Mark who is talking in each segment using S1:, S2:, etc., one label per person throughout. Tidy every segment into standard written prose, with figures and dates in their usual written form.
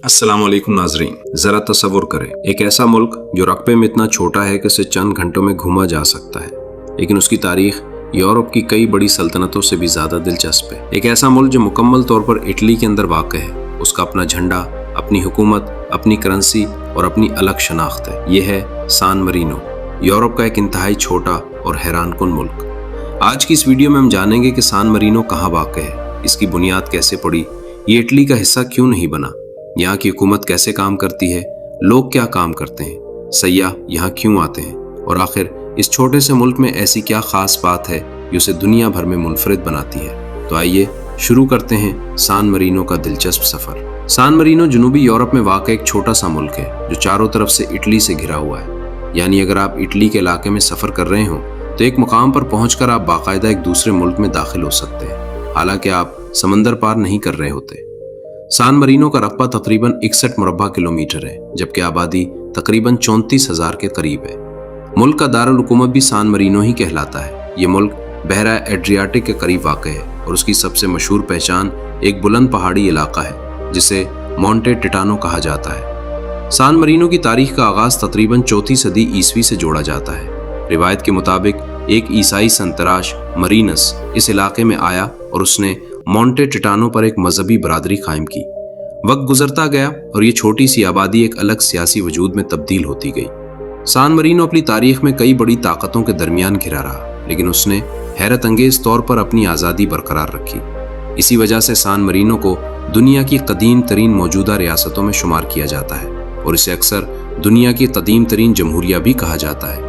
S1: अस्सलाम वालेकुम नाजरीन, ज़रा तसव्वुर करें एक ऐसा मुल्क जो रकबे में इतना छोटा है कि उसे चंद घंटों में घूमा जा सकता है, लेकिन उसकी तारीख यूरोप की कई बड़ी सल्तनतों से भी ज़्यादा दिलचस्प है। एक ऐसा मुल्क जो मुकम्मल तौर पर इटली के अंदर वाक़ है, उसका अपना झंडा, अपनी हुकूमत, अपनी करेंसी और अपनी अलग शनाख्त है। ये है सान मरीनो, यूरोप का एक इंतहाई छोटा और हैरानकुन मुल्क। आज की इस वीडियो में हम जानेंगे कि सान मरीनो कहाँ वाक़ है, इसकी बुनियाद कैसे पड़ी, ये इटली का हिस्सा क्यों नहीं बना, यहाँ की हुकूमत कैसे काम करती है, लोग क्या काम करते हैं, सयाह यहाँ क्यों आते हैं, और आखिर इस छोटे से मुल्क में ऐसी क्या खास बात है जो उसे दुनिया भर में मुनफरिद बनाती है। तो आइए शुरू करते हैं सान मरीनो का दिलचस्प सफर। सान मरीनो जनूबी यूरोप में वाक़ एक छोटा सा मुल्क है जो चारों तरफ से इटली से घिरा हुआ है। यानी अगर आप इटली के इलाके में सफर कर रहे हो तो एक मुकाम पर पहुंचकर आप बाकायदा एक दूसरे मुल्क में दाखिल हो सकते हैं, हालांकि आप समंदर पार नहीं कर रहे होते। सान मरीनो का रकबा तकरीबन 61 मुरब्बा किलोमीटर है, जबकि आबादी तकरीबन 34,000 के करीब है। मुल्क का दारुल हुकूमत भी सान मरीनो ही कहलाता है। ये मुल्क बहरा एड्रियाटिक के करीब वाक़ है और उसकी सबसे मशहूर पहचान एक बुलंद पहाड़ी इलाका है जिसे मोंटे टिटानो कहा जाता है। सान मरीनो की तारीख का आगाज़ तकरीबन 4वीं सदी ईस्वी से जोड़ा जाता है। रिवायत के मुताबिक एक ईसाई संतराश मरीनस इस इलाके में आया और उसने मोंटे टिटानो पर एक मजहबी बरादरी कायम की। वक्त गुजरता गया और ये छोटी सी आबादी एक अलग सियासी वजूद में तब्दील होती गई। सान मरीनो अपनी तारीख में कई बड़ी ताकतों के दरमियान घिरा रहा, लेकिन उसने हैरत अंगेज तौर पर अपनी आज़ादी बरकरार रखी। इसी वजह से सान मरीनो को दुनिया की कदीम तरीन मौजूदा रियासतों में शुमार किया जाता है और इसे अक्सर दुनिया की कदीम तरीन जमहूरिया भी कहा जाता है।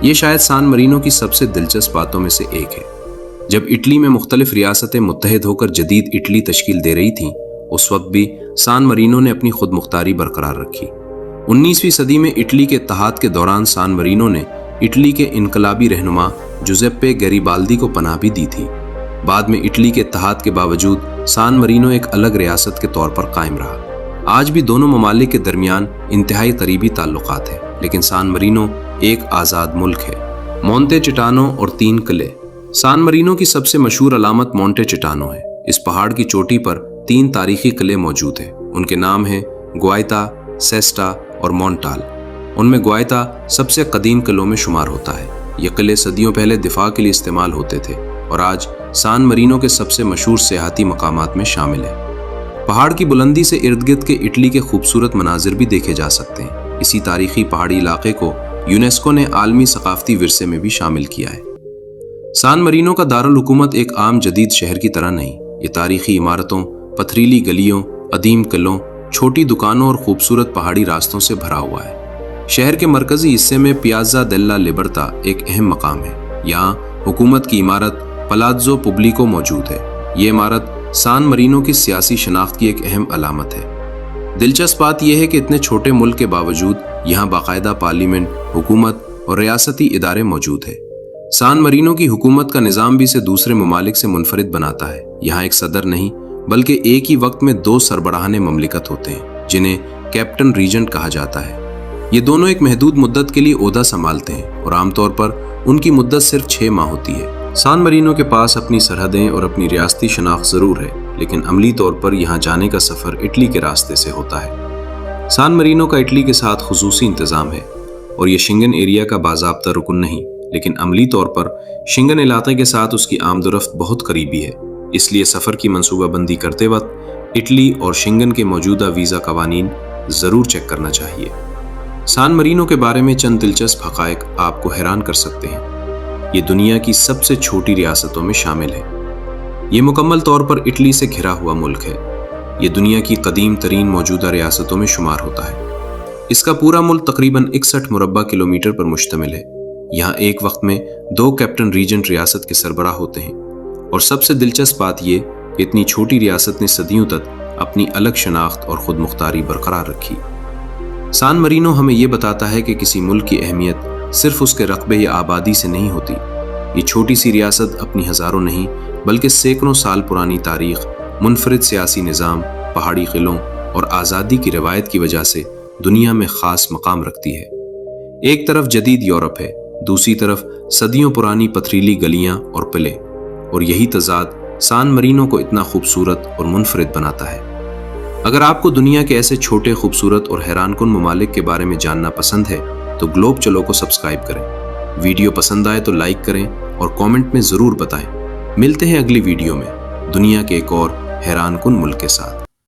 S1: ये शायद सान मरीनो की सबसे दिलचस्प बातों में से एक है। जब इटली में मुख्तलिफ रियासतें मुत्तहिद होकर जदीद इटली तश्कील दे रही थीं, उस वक्त भी सान मरीनो ने अपनी खुद मुख्तारी बरकरार रखी। 19वीं सदी में इटली के इत्तेहाद के दौरान सान मरीनो ने इटली के इनकलाबी रहनुमा जुज़ेप्पे गैरिबाल्दी को पनाह भी दी थी। बाद में इटली के इत्तेहाद के बावजूद सान मरीनो एक अलग रियासत के तौर पर कायम रहा। आज भी दोनों ममालिक के दरमियान इंतहाई करीबी ताल्लुकात हैं, लेकिन सान मरीनो एक आज़ाद मुल्क है। मोंटे टिटानो और 3 किले। सान मरीनो की सबसे मशहूर अलामत मोंटे टिटानो है। इस पहाड़ की चोटी पर 3 तारीखी किले मौजूद हैं। उनके नाम हैं गुआयता, सेस्टा और मोंटाल। उनमें गुआयता सबसे कदीम किलों में शुमार होता है। ये किले सदियों पहले दिफा के लिए इस्तेमाल होते थे और आज सान मरीनो के सबसे मशहूर सियाहती मकामात में शामिल है। पहाड़ की बुलंदी से इर्द गिर्द के इटली के खूबसूरत मनाजिर भी देखे जा सकते हैं। इसी तारीखी पहाड़ी इलाके को यूनेस्को ने आलमी सकाफती विरसे में भी शामिल किया है। सान मरीनो का दारुल हुकूमत एक आम जदीद शहर की तरह नहीं, ये तारीखी इमारतों, पथरीली गलियों, अदीम किलों, छोटी दुकानों और खूबसूरत पहाड़ी रास्तों से भरा हुआ है। शहर के मरकजी हिस्से में पियाज़ा डेल्ला लिबर्टा एक अहम मकाम है। यहाँ हुकूमत की इमारत पलाज़्ज़ो पुब्लिको मौजूद है। ये इमारत सान मरीनो की सियासी शनाख्त की एक अहम अलामत है। दिलचस्प बात यह है कि इतने छोटे मुल्क के बावजूद यहाँ बाकायदा पार्लियामेंट, हुकूमत और रियासती इदारे मौजूद है। सान मरीनो की हुकूमत का निज़ाम भी इसे दूसरे ममालिक से मुनफरिद बनाता है। यहाँ एक सदर नहीं बल्कि एक ही वक्त में 2 सरबराहाने ममलिकत होते हैं, जिन्हें कैप्टन रीजेंट कहा जाता है। ये दोनों एक महदूद मुद्दत के लिए ओहदा संभालते हैं और आमतौर पर उनकी मुद्दत सिर्फ 6 माह होती है। सान मरीनो के पास अपनी सरहदें और अपनी रियासती शनाख्त ज़रूर है, लेकिन अमली तौर पर यहाँ जाने का सफ़र इटली के रास्ते से होता है। सान मरीनो का इटली के साथ खुसूसी इंतज़ाम है और ये शेंगन एरिया का बाज़ाब्ता रुकन नहीं, लेकिन अमली तौर पर शेंगन इलाके के साथ उसकी आमदोरफ्त बहुत करीबी है। इसलिए सफ़र की मनसूबाबंदी करते वक्त इटली और शेंगन के मौजूदा वीज़ा कवानीन ज़रूर चेक करना चाहिए। सान मरीनो के बारे में चंद दिलचस्प हक़ाइक़ आपको हैरान कर सकते हैं। ये दुनिया की सबसे छोटी रियासतों में शामिल है। ये मुकम्मल तौर पर इटली से घिरा हुआ मुल्क है। ये दुनिया की कदीम तरीन मौजूदा रियासतों में शुमार होता है। इसका पूरा मुल्क तकरीबन 61 मुरब्बा किलोमीटर पर मुश्तमिल है। यहाँ एक वक्त में 2 कैप्टन रीजेंट रियासत के सरबराह होते हैं और सबसे दिलचस्प बात ये कि इतनी छोटी रियासत ने सदियों तक अपनी अलग शनाख्त और खुद मुख्तारी बरकरार रखी। सान मरीनो हमें ये बताता है कि किसी मुल्क की अहमियत सिर्फ उसके रकबे या आबादी से नहीं होती। ये छोटी सी रियासत अपनी हज़ारों नहीं बल्कि सैकड़ों साल पुरानी तारीख, मुनफरिद सियासी निज़ाम, पहाड़ी किलों और आज़ादी की रवायत की वजह से दुनिया में ख़ास मकाम रखती है। एक तरफ जदीद यूरोप है, दूसरी तरफ सदियों पुरानी पथरीली गलियां और किले, और यही तजाद सान मरीनो को इतना खूबसूरत और मुनफरिद बनाता है। اگر آپ کو دنیا کے ایسے چھوٹے خوبصورت اور حیران کن ممالک کے بارے میں جاننا پسند ہے تو گلوب چلو کو سبسکرائب کریں۔ ویڈیو پسند آئے تو لائک کریں اور کامنٹ میں ضرور بتائیں۔ ملتے ہیں اگلی ویڈیو میں دنیا کے ایک اور حیران کن ملک کے ساتھ۔